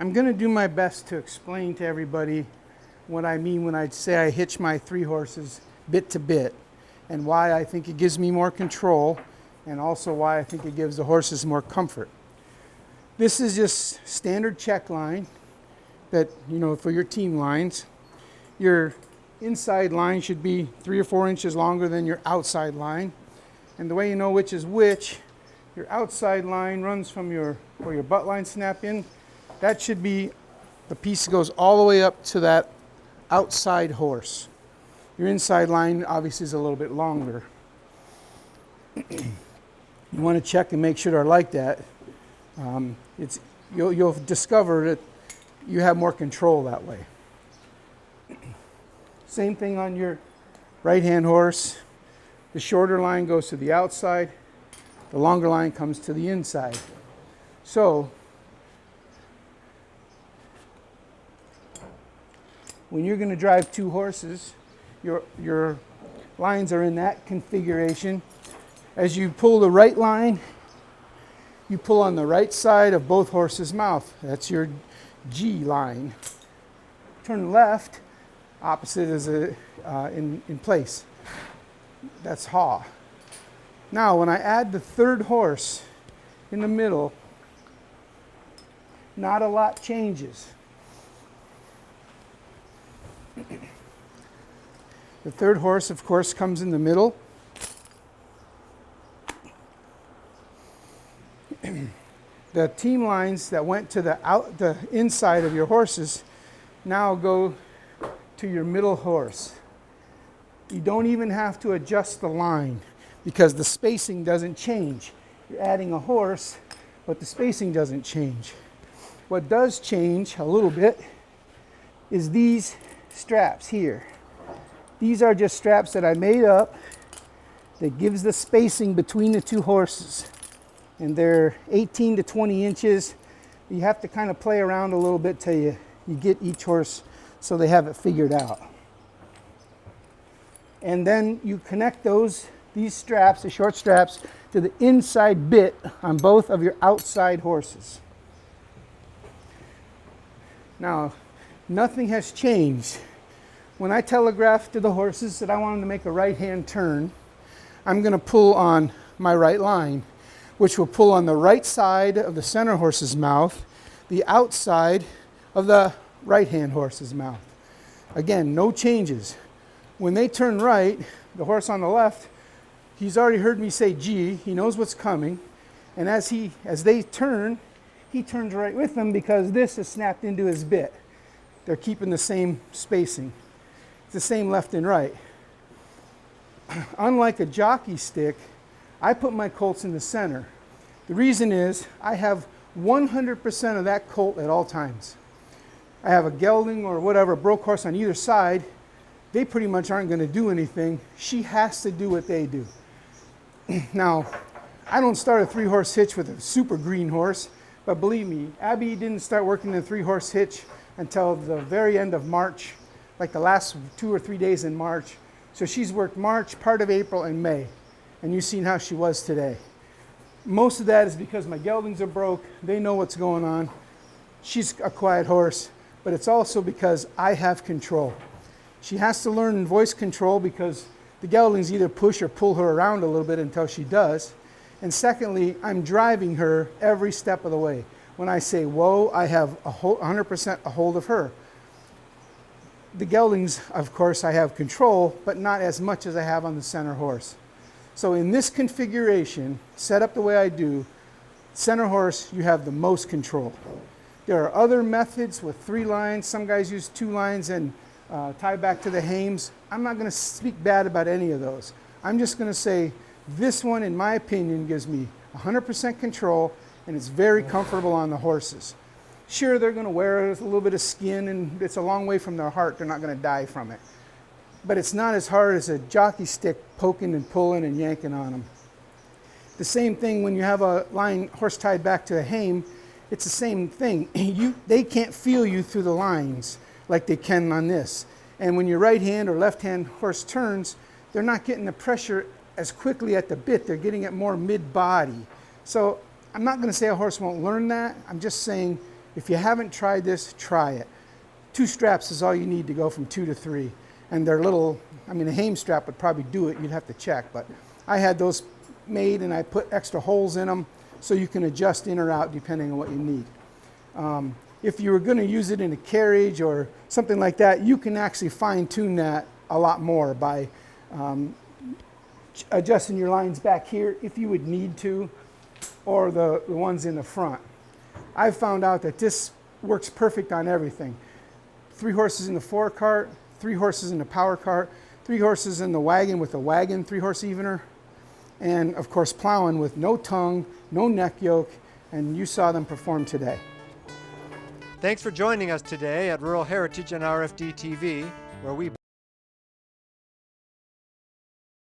I'm going to do my best to explain to everybody what I mean when I say I hitch my 3 horses bit to bit, and why I think it gives me more control, and also why I think it gives the horses more comfort. This is just standard check line that, for your team lines. Your inside line should be 3 or 4 inches longer than your outside line. And the way you know which is which, your outside line runs from where your butt line snap in. That should be the piece that goes all the way up to that outside horse. Your inside line obviously is a little bit longer. You want to check and make sure they're like that. You'll discover that you have more control that way. Same thing on your right-hand horse. The shorter line goes to the outside. The longer line comes to the inside. So, when you're going to drive 2 horses, your lines are in that configuration. As you pull the right line, you pull on the right side of both horses' mouth. That's your G line. Turn left, opposite is in place. That's haw. Now, when I add the 3rd horse in the middle, not a lot changes. The 3rd horse, of course, comes in the middle. The team lines that went to the inside of your horses now go to your middle horse. You don't even have to adjust the line because the spacing doesn't change. You're adding a horse, but the spacing doesn't change. What does change a little bit is these straps here. These are just straps that I made up that gives the spacing between the 2 horses. And they're 18 to 20 inches. You have to kind of play around a little bit till you get each horse so they have it figured out. And then you connect these straps, the short straps, to the inside bit on both of your outside horses. Now, nothing has changed. When I telegraph to the horses that I want them to make a right-hand turn, I'm going to pull on my right line, which will pull on the right side of the center horse's mouth, the outside of the right-hand horse's mouth. Again, no changes. When they turn right, the horse on the left, he's already heard me say G, he knows what's coming, and as they turn, he turns right with them because this is snapped into his bit. They're keeping the same spacing. It's the same left and right. Unlike a jockey stick, I put my colts in the center. The reason is I have 100% of that colt at all times. I have a gelding or whatever, broke horse on either side. They pretty much aren't going to do anything. She has to do what they do. Now, I don't start a 3-horse hitch with a super green horse, but believe me, Abby didn't start working the 3-horse hitch until the very end of March, like the last 2 or 3 days in March. So she's worked March, part of April, and May. And you've seen how she was today. Most of that is because my geldings are broke. They know what's going on. She's a quiet horse, but it's also because I have control. She has to learn voice control because the geldings either push or pull her around a little bit until she does. And secondly, I'm driving her every step of the way. When I say whoa, I have 100% a hold of her. The geldings, of course, I have control, but not as much as I have on the center horse. So in this configuration, set up the way I do, center horse, you have the most control. There are other methods with 3 lines. Some guys use 2 lines and tie back to the hames. I'm not going to speak bad about any of those. I'm just going to say this one, in my opinion, gives me 100% control, and it's very comfortable on the horses. Sure, they're going to wear a little bit of skin, and it's a long way from their heart. They're not going to die from it. But it's not as hard as a jockey stick poking and pulling and yanking on them. The same thing when you have a line horse tied back to a hame, it's the same thing. They can't feel you through the lines like they can on this. And when your right hand or left hand horse turns, they're not getting the pressure as quickly at the bit. They're getting it more mid-body. So I'm not going to say a horse won't learn that. I'm just saying If you haven't tried this, try it. 2 straps is all you need to go from 2 to 3. And they're little, I mean, a hame strap would probably do it. You'd have to check. But I had those made and I put extra holes in them so you can adjust in or out depending on what you need. If you were going to use it in a carriage or something like that, you can actually fine-tune that a lot more by adjusting your lines back here if you would need to, or the ones in the front. I've found out that this works perfect on everything. 3 horses in the forecart, 3 horses in the power cart, 3 horses in the wagon with a wagon 3-horse evener, and of course plowing with no tongue, no neck yoke, and you saw them perform today. Thanks for joining us today at Rural Heritage and RFD TV, where we